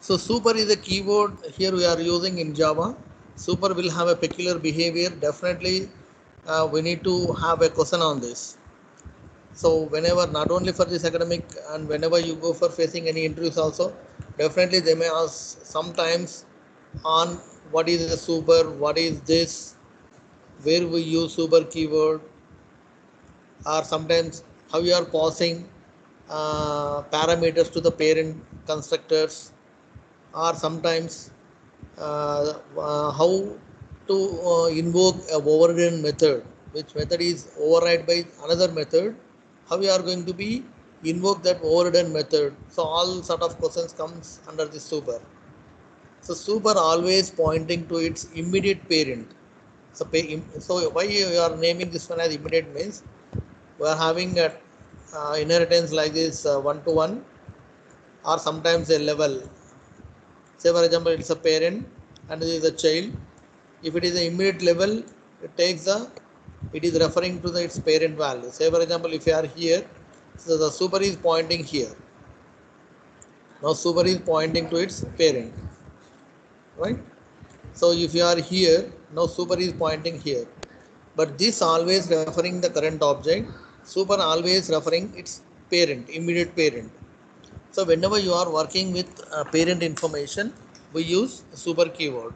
So super is a keyword here we are using in Java. Super will have a peculiar behavior. Definitely, we need to have a question on this. So whenever, not only for this academic, and whenever you go for facing any interviews also, definitely they may ask sometimes on what is a super, what is this, where we use super keyword, or sometimes how you are passing parameters to the parent constructors, or sometimes how to invoke a overridden method, which method is override by another method, how we are going to be invoke that overridden method. So all sort of questions comes under this super. So super always pointing to its immediate parent. So, so why you are naming this one as immediate means we are having a inheritance like this, one to one, or sometimes a level. Say for example, it's a parent and this is a child. If it is an immediate level, it takes the, it is referring to the its parent value. Say for example, if you are here, so the super is pointing here. Now super is pointing to its parent, right? So if you are here, now super is pointing here. But this always referring the current object, super always referring its parent, immediate parent. So whenever you are working with parent information, we use super keyword.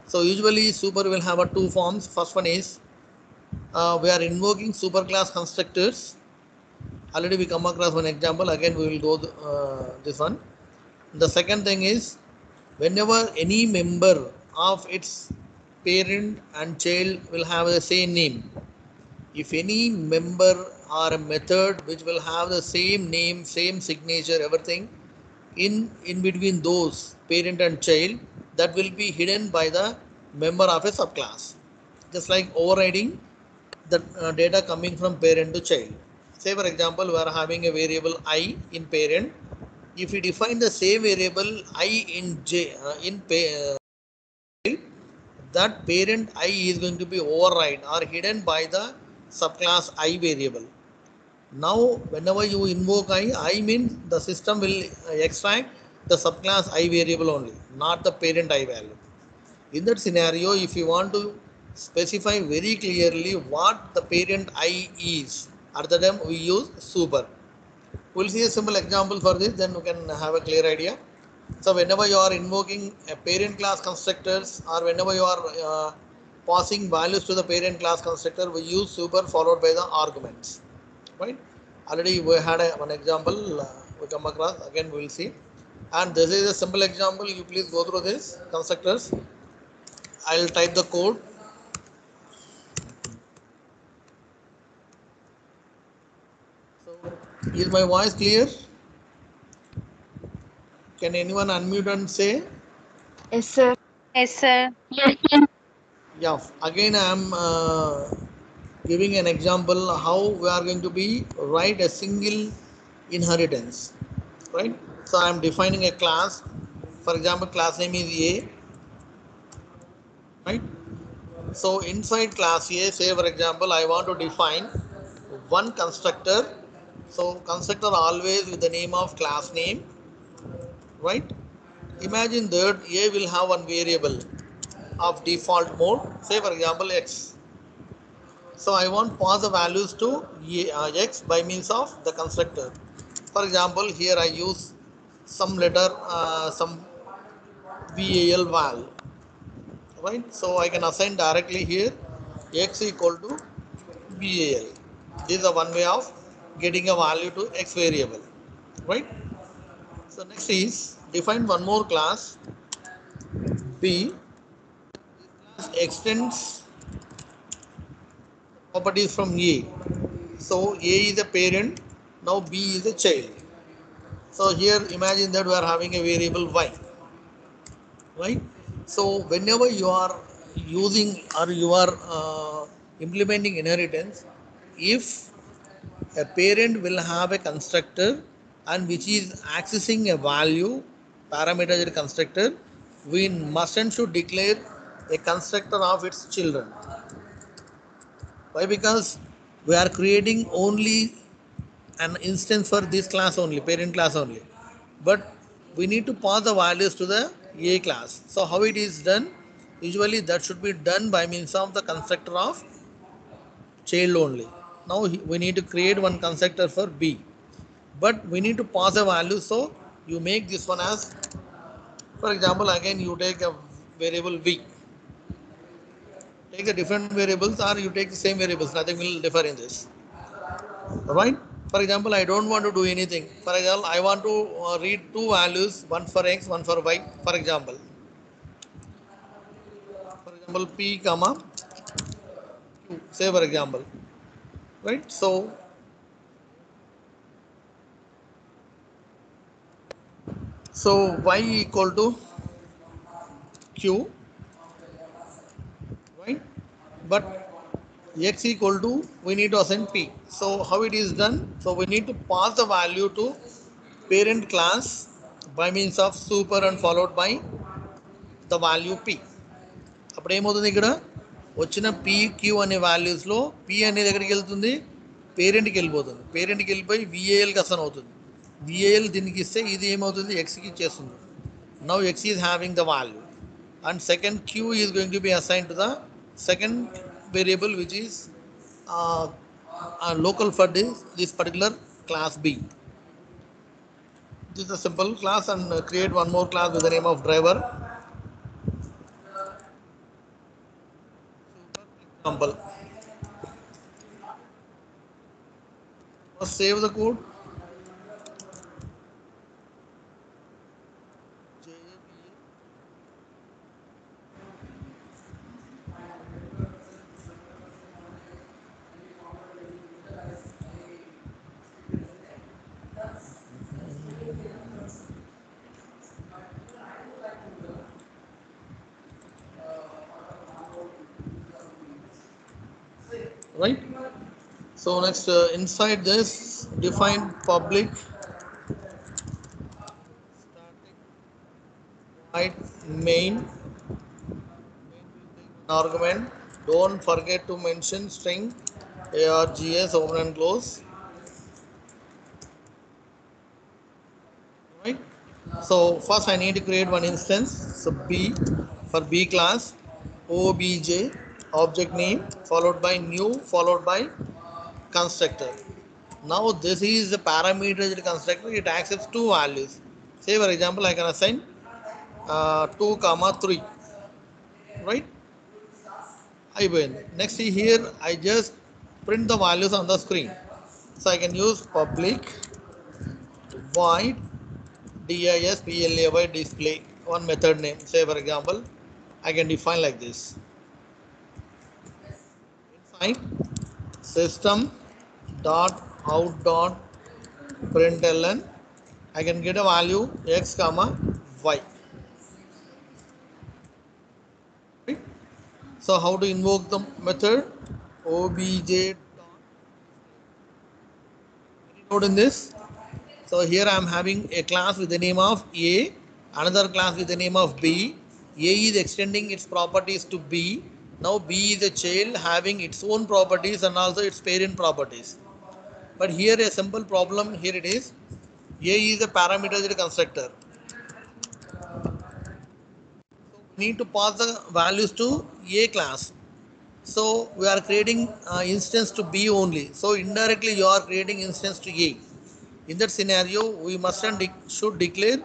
So usually super will have a two forms. First one is we are invoking superclass constructors. Already we come across one example. Again we will go this one. The second thing is whenever any member of its parent and child will have the same name. If any member or a method which will have the same name, same signature, everything in between those parent and child, that will be hidden by the member of a subclass. Just like overriding the data coming from parent to child. Say for example, we are having a variable I in parent. If we define the same variable I in that parent I is going to be override or hidden by the subclass I variable. Now whenever you invoke I means the system will extract the subclass I variable only, not the parent I value. In that scenario, if you want to specify very clearly what the parent I is, at the time we use super. We'll see a simple example for this, then you can have a clear idea. So whenever you are invoking a parent class constructors, or whenever you are passing values to the parent class constructor, we use super followed by the arguments, right? Already we had one example we come across. Again we will see, and this is a simple example. You please go through this constructors. I'll type the code. So is my voice clear? Can anyone unmute and say? Yes, sir. Yes, sir. Yeah, again I am giving an example how we are going to be write a single inheritance, right? So I am defining a class. For example, class name is A, right? So inside class A, say for example, I want to define one constructor. So constructor always with the name of class name, right? Imagine that A will have one variable of default mode, say for example X. So I want pass the values to X by means of the constructor. For example, here I use some letter, some val val, right? So I can assign directly here X equal to val. This is the one way of getting a value to X variable, right? So next is define one more class B. Class extends properties from A. So A is a parent, now B is a child. So here imagine that we are having a variable y, right? So whenever you are using or you are implementing inheritance, if a parent will have a constructor and which is accessing a value parameter constructor, we must and should declare a constructor of its children. Why? Because we are creating only an instance for this class only, parent class only. But we need to pass the values to the A class. So how it is done? Usually that should be done by means of the constructor of child only. Now we need to create one constructor for B, but we need to pass a value. So you make this one as, for example, again you take a variable V, take the different variables, or you take the same variables, nothing will differ in this. Right? For example, I don't want to do anything. For example, I want to read two values, one for X, one for Y. For example, P comma Q, say for example, right? So Y equal to Q, right? But X equal to, we need to assign P. So how it is done? So we need to pass the value to parent class by means of super and followed by the value P. అప్పుడు ఏమవుతుంది ఇక్కడ వచ్చిన PQ అనే వాల్యూస్లో P అనేది ఎక్కడికి వెళ్తుంది, పేరెంట్కి వెళ్ళిపోతుంది. పేరెంట్కి వెళ్ళిపోయి విఏఎల్కి అసైన్ అవుతుంది. విఏఎల్ దీనికి ఇస్తే ఇది ఏమవుతుంది, ఎక్స్కి ఇచ్చేస్తుంది. Now X is having the value and second Q is going to be assign to the second variable which is local for this particular class B. This is a simple class, and create one more class with the name of driver. Example. First save the code. Right. So next, inside this, define public void main argument. Don't forget to mention string args open and close. Right. So first I need to create one instance. So B, for B class, obj object name followed by new followed by constructor. Now this is the parameterized constructor. It accepts two values. Say for example, I can assign 2 comma 3, right? I win. Next here I just print the values on the screen. So I can use public void display display, one method name. Say for example, I can define like this. Inside system dot out dot println, I can get a value x comma y. Right? So how to invoke the method? Obj. Note in this. So here I am having a class with the name of A, another class with the name of B. A is extending its properties to B. Now B is a child having its own properties and also its parent properties. But here a simple problem, here it is. A is a parameterized constructor. We need to pass the values to A class. So we are creating instance to B only. So indirectly you are creating instance to A. In that scenario, we must and should declare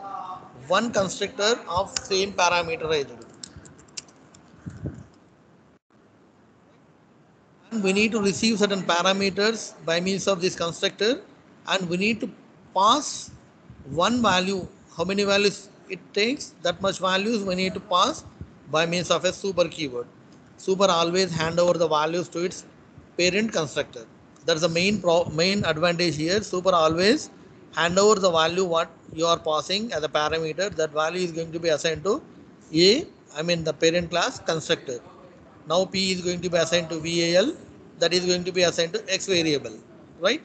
one constructor of same parameterized. And we need to receive certain parameters by means of this constructor, and we need to pass one value. How many values it takes? That much values we need to pass by means of a super keyword. Super always hand over the values to its parent constructor. That's the main advantage here. Super always hand over the value what you are passing as a parameter. That value is going to be assigned to the parent class constructor. Now P is going to be assigned to VAL, that is going to be assigned to X variable, right?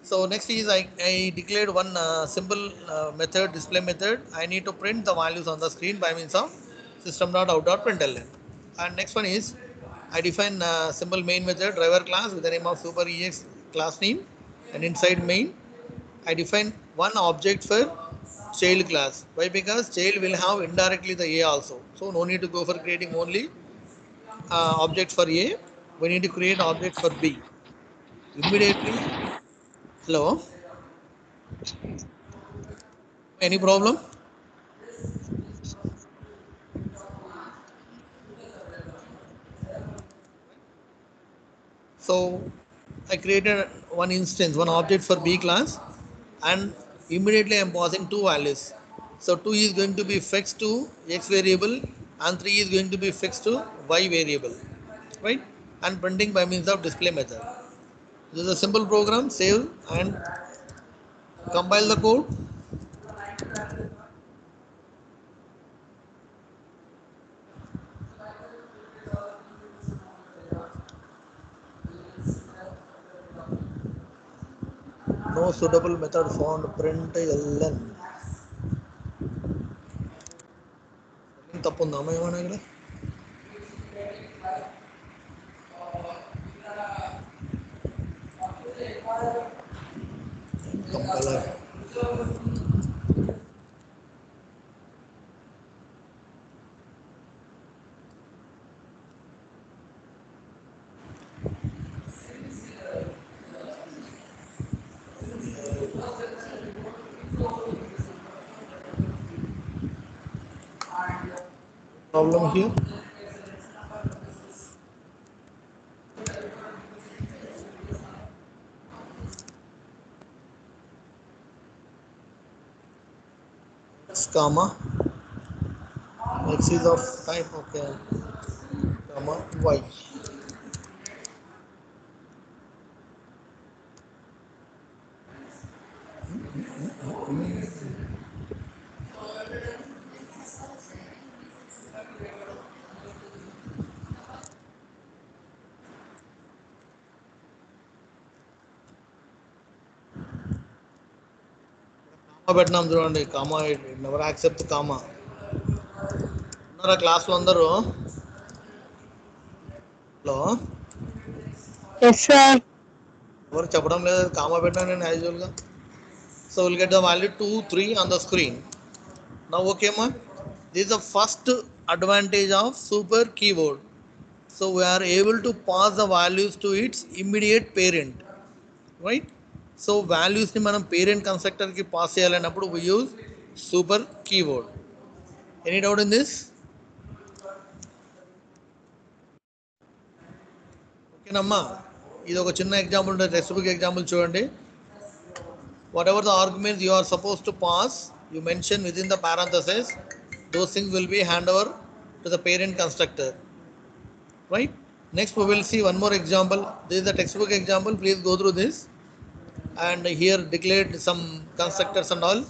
So next is I declared one simple method, display method. I need to print the values on the screen by means of system.out.println. And next one is I define simple main method driver class with the name of super ex class name, and inside main I define one object for child class. Why? Because child will have indirectly the A also. So no need to go for creating only object for A. We need to create object for B. Immediately. Hello. Any problem? So I created one instance, one object for B class, and immediately I am passing two values. So 2 is going to be fixed to X variable and 3 is going to be fixed to Y variable, right? And printing by means of display method. This is a simple program, save and compile the code. No suitable method found, print ln. తప్పు ఉందా ఏమైనా ఇక్కడ compiler problem here. X comma X is of type okay comma Y. Comma పెట్టినాం చూడండి comma never accept comma ఉన్నారా క్లాస్లో అందరూ hello Yes, sir. ఎవరు చెప్పడం లేదు కామా పెట్టినా నేను యాజువల్గా so will get the value 2 3 on the screen now okay మా this is the first advantage of super keyboard so we are able to pass the values to its immediate parent right so వాల్యూస్ని మనం parent కన్స్ట్రక్టర్కి pass చేయాలన్నప్పుడు we use super keyboard any doubt in this ఓకేనమ్మా ఇది ఒక చిన్న example ఉంటుంది text book example చూడండి whatever the arguments you are supposed to pass you mention within the parentheses those things will be hand over to the parent constructor right next we will see one more example this is the textbook example please go through this and here declared some constructors and all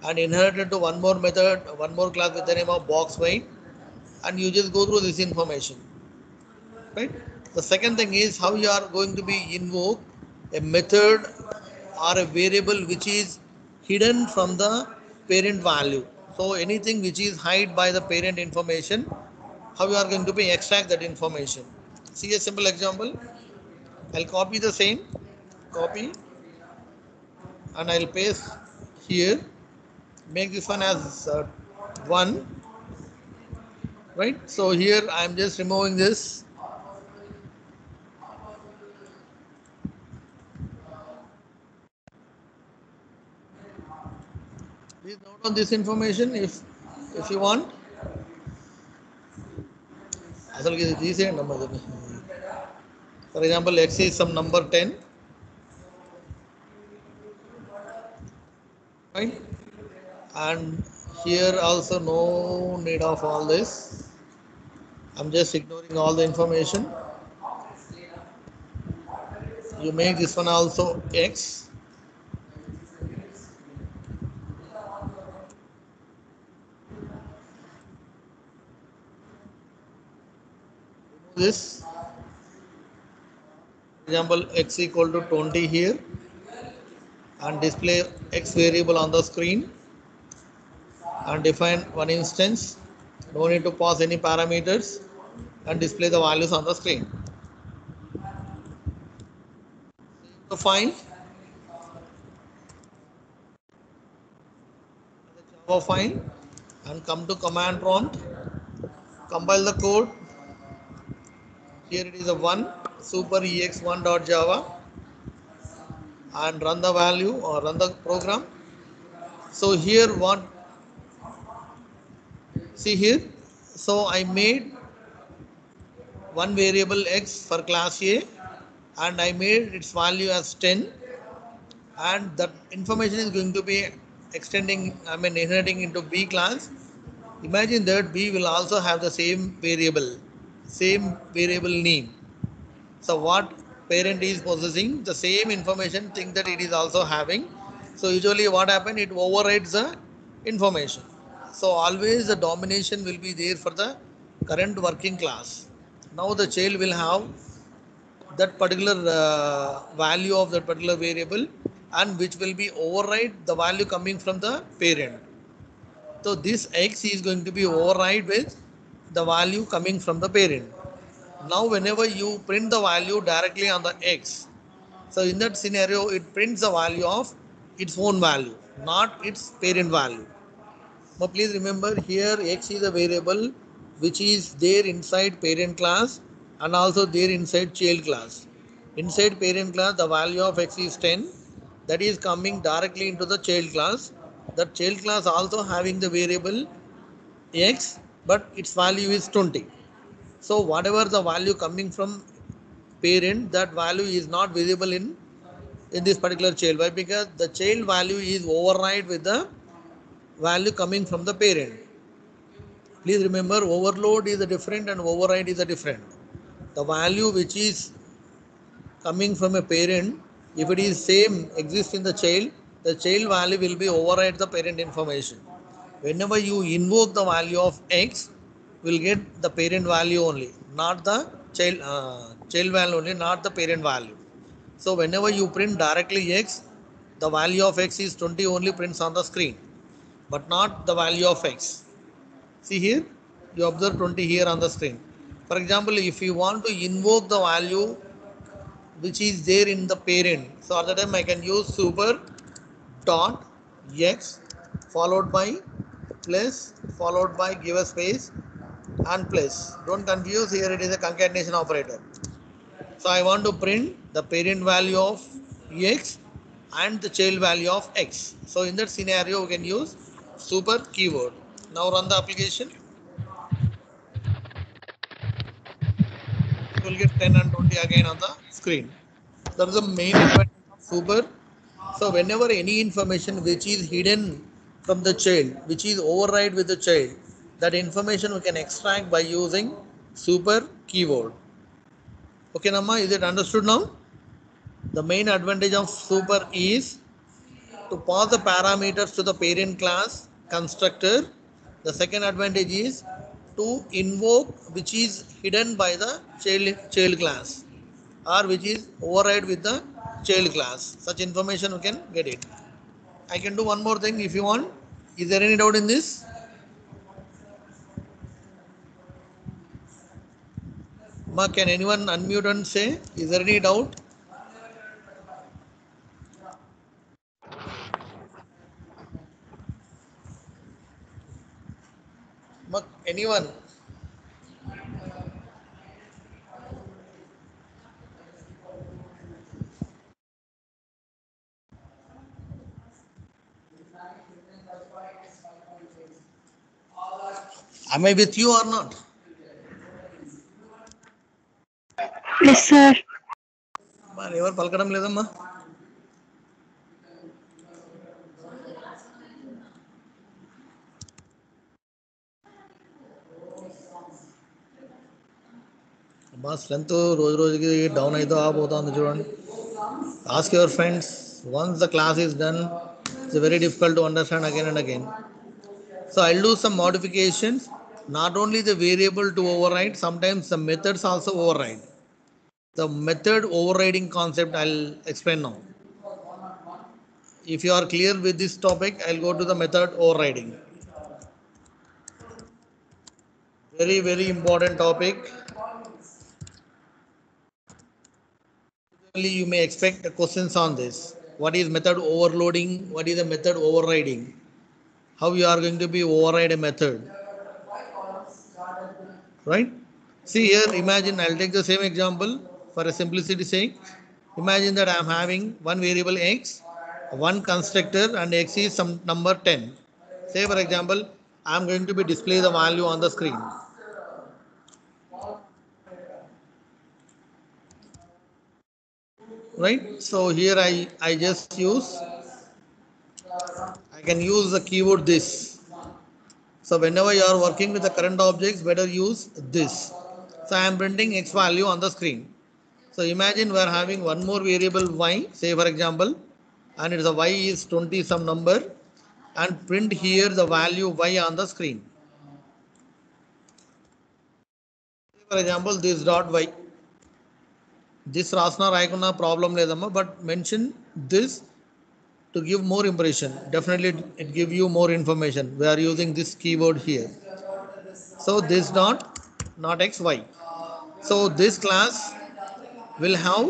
and inherited to one more method one more class with the name of box weight and you just go through this information right the second thing is how you are going to be invoke a method or a variable which is hidden from the parent value so anything which is hide by the parent information how you are going to be extract that information see a simple example I'll copy the same copy and I'll paste here make this one as 1 right so here I'm just removing this please note on this information if you want అసలు ఇది తీసేయండి అమ్మా దీన్ని for example x is some number 10 right and here also no need of all this I'm just ignoring all the information you make this one also x this example x equal to 20 here and display x variable on the screen and define one instance no need to pass any parameters and display the values on the screen so fine Java file and come to command prompt, compile the code. Here it is a 1 super ex1.java and run the value or run the program. So here what, see here, so I made one variable x for class A and I made its value as 10, and that information is going to be inheriting into B class. Imagine that B will also have the same variable name. So what parent is possessing the same information thing that it is also having. So usually what happens, it overrides the information. So always the domination will be there for the current working class. Now the child will have that particular value of that particular variable, and which will be override the value coming from the parent. So this x is going to be override with the value coming from the parent. Now whenever you print the value directly on the x, so in that scenario it prints the value of its own value, not its parent value. Now please remember, here x is a variable which is there inside parent class and also there inside child class. Inside parent class the value of x is 10, that is coming directly into the child class. That child class also having the variable x, but its value is 20. So whatever the value coming from parent, that value is not visible in this particular child. Why? Because the child value is override with the value coming from the parent. Please remember, overload is a different and override is a different. The value which is coming from a parent, if it is same exists in the child value will be override the parent information. Whenever you invoke the value of x, will get the parent value only, not the child value only, not the parent value. So whenever you print directly x, the value of x is 20 only prints on the screen, but not the value of x. See here, you observe 20 here on the screen. For example, if you want to invoke the value which is there in the parent, so at the time I can use super dot x followed by plus followed by give a space and plus. Don't confuse, here it is a concatenation operator. So I want to print the parent value of x and the child value of x. So in that scenario we can use super keyword. Now run the application. You will get 10 and 20 again on the screen. That is the main advantage of super. So whenever any information which is hidden from the child, which is override with the child, that information we can extract by using super keyword. Okay, Namma, is it understood now? The main advantage of super is to pass the parameters to the parent class constructor. The second advantage is to invoke which is hidden by the child class, or which is override with the child class. Such information you can get it. I can do one more thing if you want. Is there any doubt in this? Ma, can anyone unmute and say, is there any doubt? Ma, anyone? Am I with you or not? Yes, sir. మరి ఎవరు పలకడం లేదమ్మా. అమ్మా strength రోజు రోజుకి down అవుతూ పోతుంది చూడండి. Ask your friends. Once the class is done, it's very difficult to understand again and again. So I'll do some modifications. Not only the variable to override, sometimes the methods also override. The method overriding concept I'll explain now. If you are clear with this topic, I'll go to the method overriding. Very, very important topic. You may expect questions on this. What is method overloading? What is the method overriding? how you are going to be override a method, right? See here, imagine I'll take the same example for a simplicity sake. Imagine that I am having one variable x, one constructor, and x is some number 10. Say for example, I am going to be display the value on the screen, right? So here I just use, I can use the keyword this. So whenever you are working with the current objects, better use this. So I am printing x value on the screen. So imagine we are having one more variable y, say for example, and it's a y is 20 some number, and print here the value y on the screen. For example, this dot y. This rasna రాయకున్నా problem లేదమ్మా, but mention this to give more impression. Definitely it give you more information. We are using this keyword here. So this dot, not x, y. So this class will have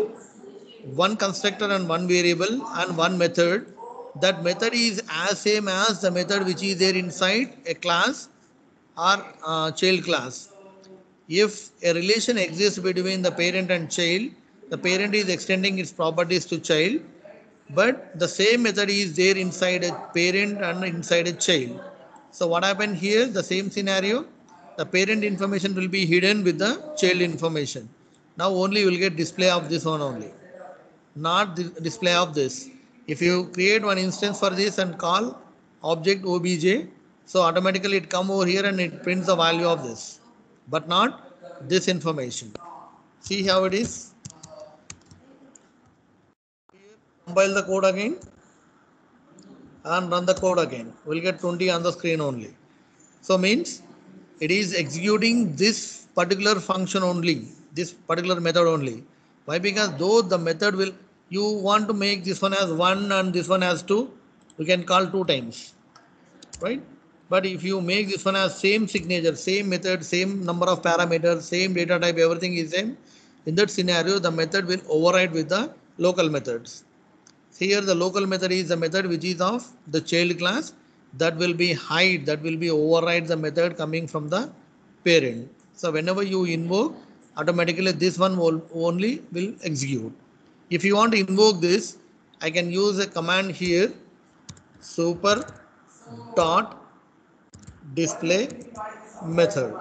one constructor and one variable and one method. That method is as same as the method which is there inside a class or child class. If a relation exists between the parent and child, the parent is extending its properties to child, but the same method is there inside a parent and inside a child. So what happened here, the same scenario, the parent information will be hidden with the child information. Now only you will get display of this one only, not the display of this. If you create one instance for this and call object obj, so automatically it come over here and it prints the value of this, but not this information. See how it is. Compile the code again and run the code again. We'll get 20 on the screen only. So means it is executing this particular function only, this particular method only. Why? Because though the method will, you want to make this one as 1 and this one as 2, you can call 2 times, right? But if you make this one as same signature, same method, same number of parameters, same data type, everything is same, in that scenario the method will override with the local methods. Here the local method is the method which is of the child class, that will be hide, that will be override the method coming from the parent. So whenever you invoke, automatically this one will only will execute. If you want to invoke this, I can use a command here, super dot display method.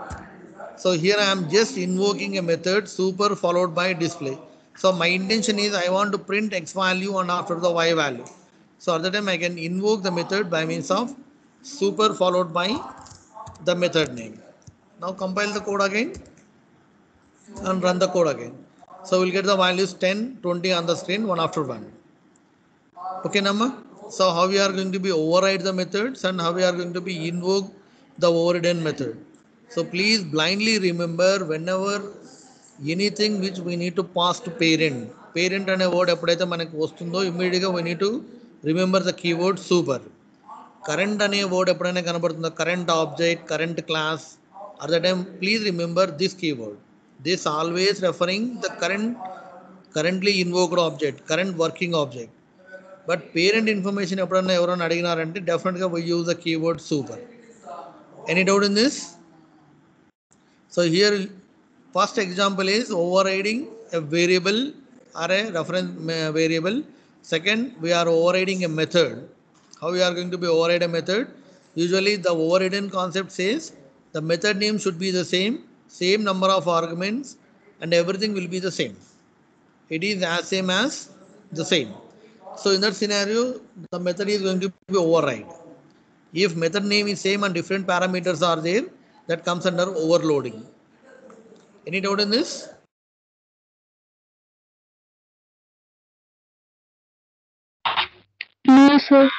So here I am just invoking a method super followed by display. So my intention is I want to print x value and after the y value. So at the time I can invoke the method by means of super followed by the method name. Now compile the code again and run the code again. So we'll get the values 10, 20 on the screen one after one. Okay, Nama. So how we are going to be override the methods and how we are going to be invoke the overridden method. So please blindly remember whenever anything which we need to pass to parent. Parent అనే word ఎప్పుడైతే మనకు వస్తుందో ఇమ్మీడియట్గా we need to remember the keyword super. Current అనే word ఎప్పుడైనా కనబడుతుందో current object current class at the time please remember this keyword. This always referring the currently invoked object, current working object. But parent information ఎప్పుడన్నా ఎవరైనా అడిగినారంటే డెఫినెట్గా we use the keyword super. Any doubt in this? So here first example is overriding a variable or a reference variable. Second, we are overriding a method. How we are going to be override a method? Usually the overridden concept says the method name should be the same number of arguments, and everything will be the same. It is as same as the same. So in that scenario, the method is going to be override. If method name is same and different parameters are there, that comes under overloading. Any doubt in this? No, sir.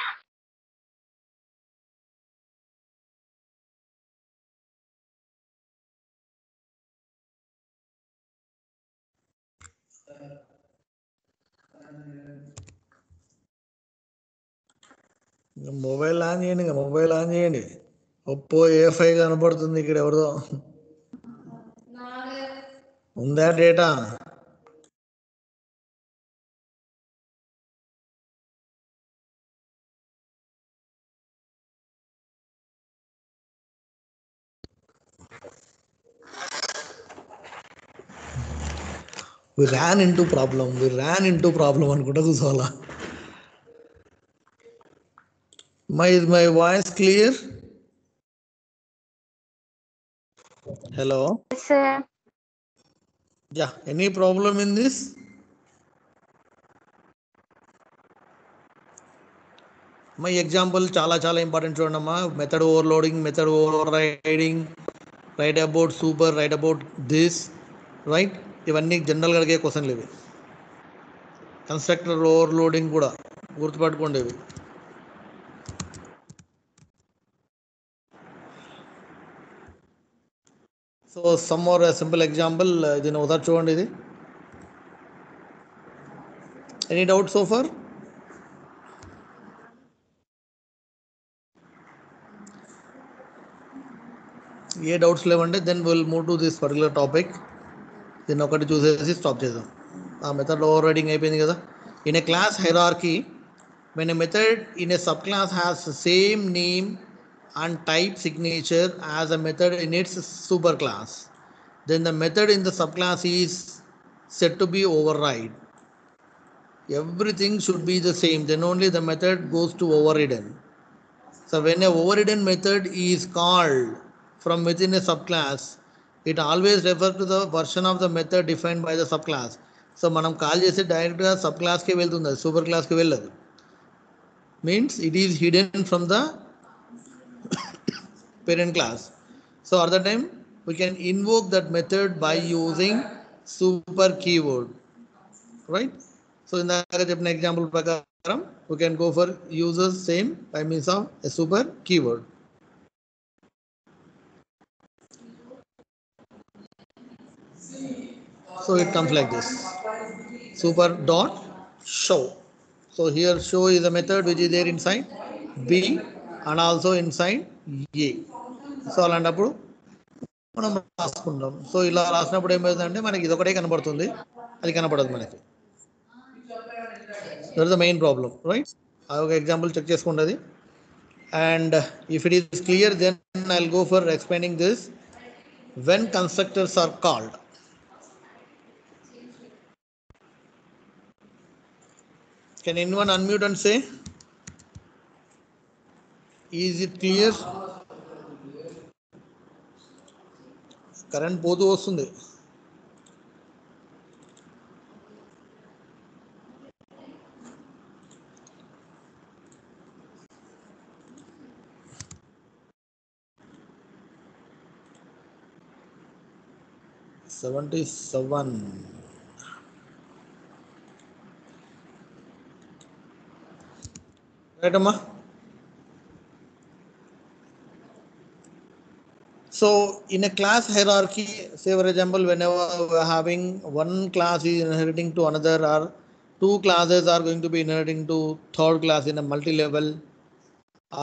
Mobile on చేయండి, ఇంకా mobile on చేయండి. Oppo ఏ5 కనపడుతుంది ఇక్కడ ఎవరిదో ఉందా data? We ran into problem అనుకుంటా చూసుకోవాలా. Is my voice clear? Hello. Yes, sir. Yeah, any problem in this? My example చాలా ఇంపార్టెంట్ చూడమ్మా. Method overloading, method over riding, write about super, write about this, right, ఇవన్నీ జనరల్గా అడిగే క్వశ్చన్లు ఇవి. Constructor overloading కూడా గుర్తుపట్టుకోండి ఇవి. So some more simple example, దీన్ని ఒకసారి చూడండి. ఇది ఎనీ డౌట్ సో ఫర్? ఏ డౌట్స్ లేవంటే then will move to this particular topic. దీన్ని ఒకటి చూసేసి స్టాప్ చేద్దాం. ఆ మెథడ్ ఓవర్ రైడింగ్ అయిపోయింది కదా. In a class hierarchy, when a method in a subclass has the same name and type signature as a method in its superclass, then the method in the subclass is said to be override. Everything should be the same, then only the method goes to overridden. So when a overridden method is called from within a subclass, it always refers to the version of the method defined by the subclass. So మనం call చేసి డైరెక్ట్గా sub క్లాస్కి వెళ్తుంది, super క్లాస్కి వెళ్ళదు. Means it is hidden from the parent class. So at the time we can invoke that method by using super keyword, right? So in the example prakaram we can go for users same by means of a super keyword. So it comes like this, super dot show. So here show is a method which is there inside B and also inside A. So అలాంటప్పుడు మనం రాసుకుంటాం. So ఇలా రాసినప్పుడు ఏమవుతుందంటే మనకి ఇది ఒకటే కనబడుతుంది, అది కనపడదు మనకి. That is the main problem, right? అది ఒక ఎగ్జాంపుల్ చెక్ చేసుకుంటుంది. And if it is clear then I will go for explaining this when constructors are called. Can anyone unmute and say is it clear? Current పోతూ వస్తుంది. $77. Right, Amma? So in a class hierarchy, say for example, whenever we are having one class is inheriting to another, or two classes are going to be inheriting to third class in a multi-level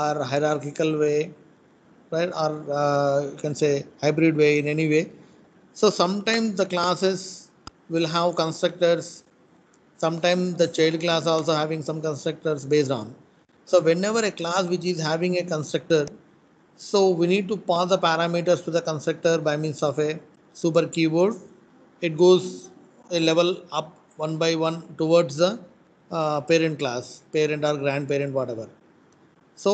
or hierarchical way, right? Or you can say hybrid way, in any way. So sometimes the classes will have constructors, sometimes the child class also having some constructors based on. So whenever a class which is having a constructor, so we need to pass the parameters to the constructor by means of a super keyword. It goes a level up one by one towards the parent class, parent or grandparent, whatever. So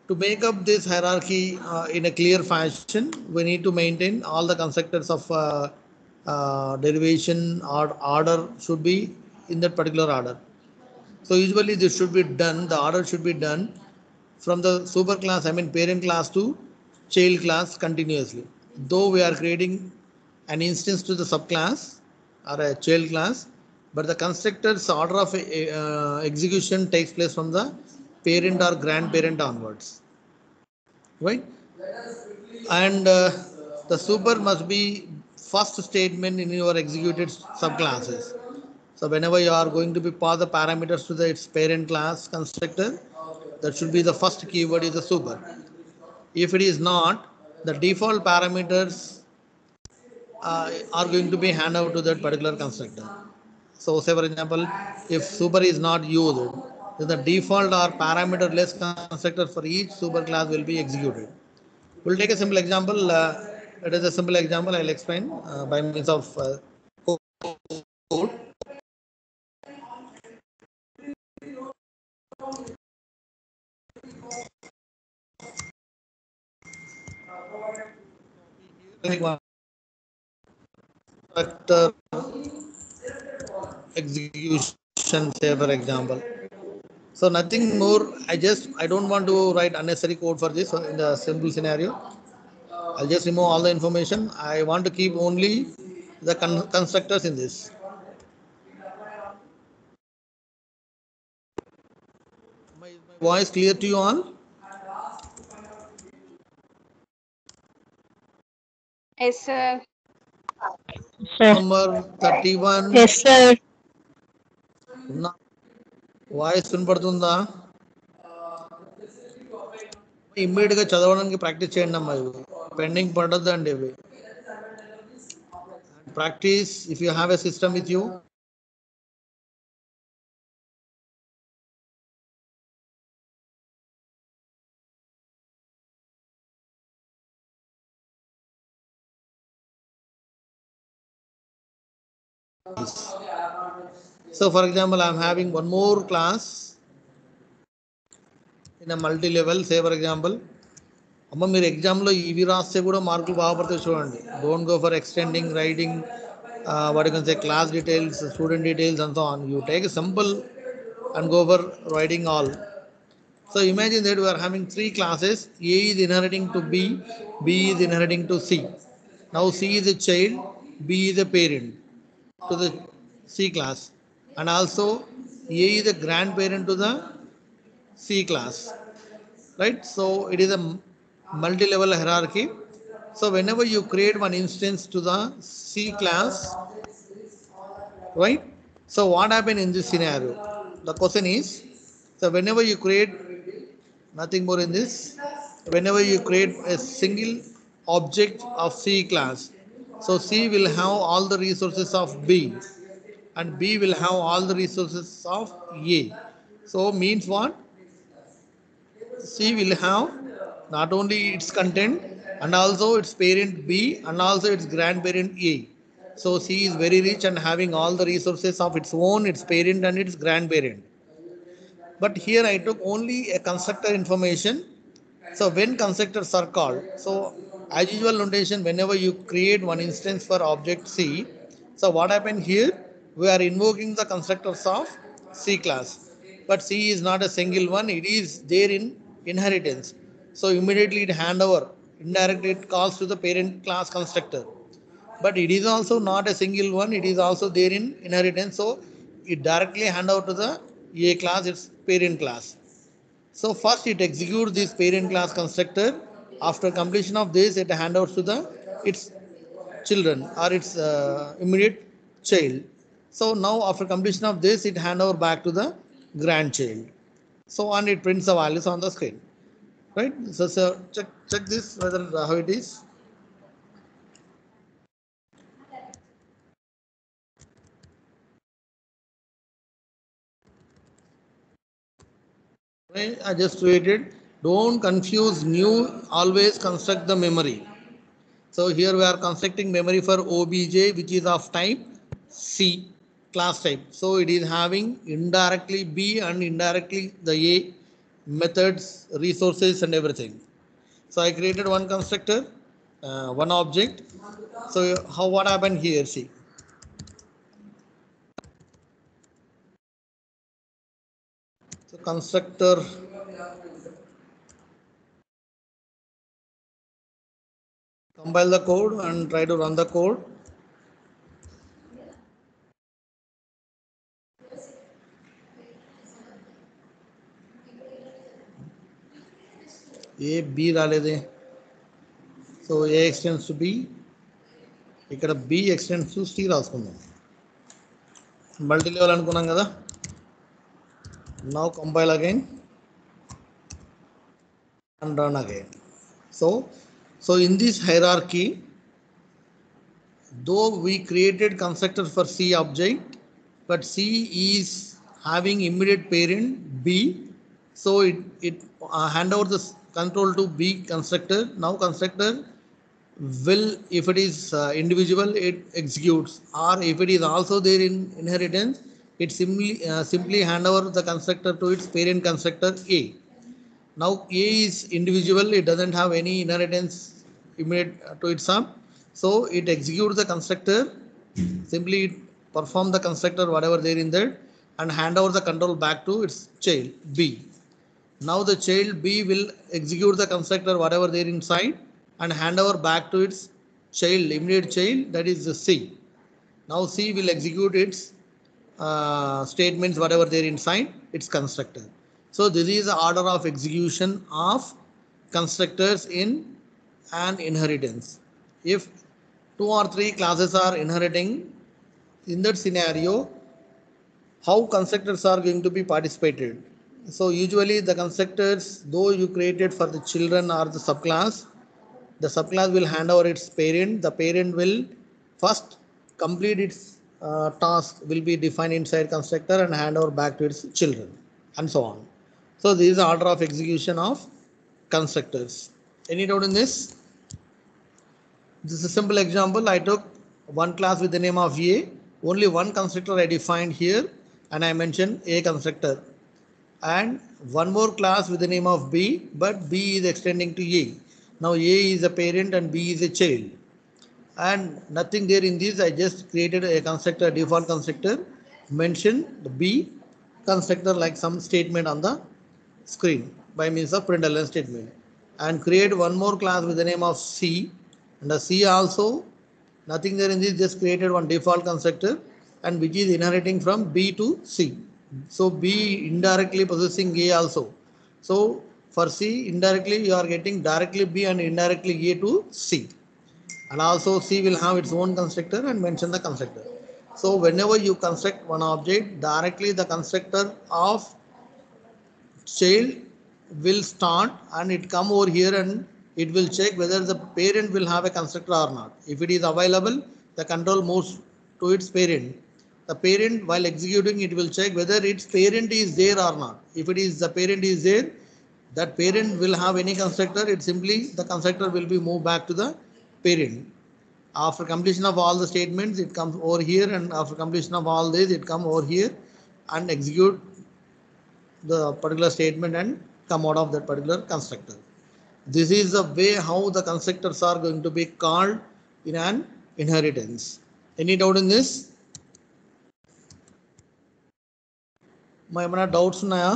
to make up this hierarchy in a clear fashion, we need to maintain all the constructors of derivation or order should be in that particular order. So usually this should be done, the order should be done from the super class, I mean parent class, to child class continuously. Though we are creating an instance to the subclass or a child class, but the constructor's order of execution takes place from the parent or grandparent onwards, right? And the super must be first statement in your executed subclasses. So whenever you are going to be pass the parameters to the its parent class constructor, that should be the first keyword is the super. If it is not, the default parameters are going to be handed out to that particular constructor. So say for example, if super is not used, then the default or parameter less constructor for each super class will be executed. We'll take a simple example. It is a simple example I'll explain by means of code. Constructor execution, say for example. So nothing more. I don't want to write unnecessary code for this in the simple scenario. I'll just remove all the information. I want to keep only the constructors in this. My voice clear to you all? Yes, sir. Sir. Number 31. Yes, sir. Voice వినపడుతుందా? Immediate గా చదవడానికి practice చేయండి అమ్మా. ఇవి pending పడద్దండి. ఇవి practice if you have a system with you. So for example, I am having one more class in a multi level. Say for example, అమ్మ మీరు ఎగ్జామ్లో ఇవి రాస్తే కూడా మార్కులు బాగా పడతాయి చూడండి. Don't go for extending writing what you can say class details, student details and so on. You take a simple and go for writing all. So imagine that we are having three classes. A is inheriting to B, B is inheriting to C. Now C is a child, B is a parent to the C class, and also A is a grandparent to the C class, right? So it is a multi-level hierarchy. So whenever you create one instance to the C class, right? So what happened in this scenario? The question is, so whenever you create nothing more in this, whenever you create a single object of C class, so C will have all the resources of B and B will have all the resources of A. So means what? C will have not only its content and also its parent B and also its grandparent A. So C is very rich and having all the resources of its own, its parent and its grandparent. But here I took only a constructor information. So when constructors are called, so as usual notation, whenever you create one instance for object C, so what happened here? We are invoking the constructors of C class. But C is not a single one, it is there in inheritance. So immediately it hand over, indirectly it calls to the parent class constructor. But it is also not a single one, it is also there in inheritance. So it directly hand over to the A class, its parent class. So first it executes this parent class constructor. After completion of this, it handovers to the its children or its immediate child. So now after completion of this, it handover back to the grandchild. So and it prints the values on the screen. Right? So check this whether how it is. Right? I just created. Don't confuse new. Always construct the memory. So here we are constructing memory for OBJ, which is of type C class type. So it is having indirectly B and indirectly the A methods, resources and everything. So I created one constructor, one object. So what happened here? See. So constructor compile the code and try to run the code. A B రాలేదే. So A extends to B. ఇక్కడ B extends to C రాసుకుందాం. Multi level అనుకున్నాం కదా. Now compile again and run again. So in this hierarchy, though we created constructor for C object, but C is having immediate parent B, so it hand over the control to B constructor. Now constructor will, if it is individual, it executes, or if it is also there in inheritance, it simply hand over the constructor to its parent constructor A. Now A is individual, it doesn't have any inheritance immediate to itself, so it executes the constructor, simply it perform the constructor whatever there in there, and hand over the control back to its child B. Now the child B will execute the constructor whatever there inside and hand over back to its child, immediate child, that is the C. Now C will execute its statements whatever there inside its constructor. So this is the order of execution of constructors in an inheritance. If two or three classes are inheriting, in that scenario, how constructors are going to be participated. So usually the constructors, though you created for the children or the subclass will hand over its parent. The parent will first complete its task, will be defined inside constructor and hand over back to its children, and so on. So this is the order of execution of constructors. Any doubt in this? This is a simple example. I took one class with the name of A. Only one constructor I defined here, and I mentioned A constructor. And one more class with the name of B, but B is extending to A. Now A is a parent and B is a child. And nothing there in this, I just created a constructor, default constructor, mention the B constructor like some statement on the screen by means of println statement, and create one more class with the name of C, and the C also nothing there in this, just created one default constructor and which is inheriting from B to C. So B indirectly possessing A also. So for C indirectly you are getting directly B and indirectly A to C, and also C will have its own constructor and mention the constructor. So whenever you construct one object, directly the constructor of child will start and it come over here and it will check whether the parent will have a constructor or not. If it is available, the control moves to its parent. The parent, while executing, it will check whether its parent is there or not. If it is the parent is there, that parent will have any constructor, it simply the constructor will be moved back to the parent. After completion of all the statements, it comes over here, and after completion of all this, it come over here and execute the particular statement and come out of that particular constructor. This is the way how the constructors are going to be called in an inheritance. Any doubt in this? ఏమైనా doubts ఉన్నాయా?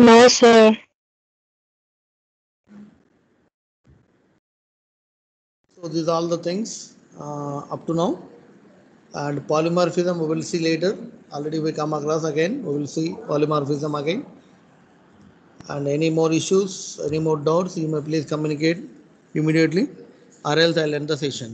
No, sir. So these are all the things up to now. And polymorphism we will see later. Already we come across again. We will see polymorphism again. And any more issues, any more doubts, you may please communicate immediately, or else I'll end the session.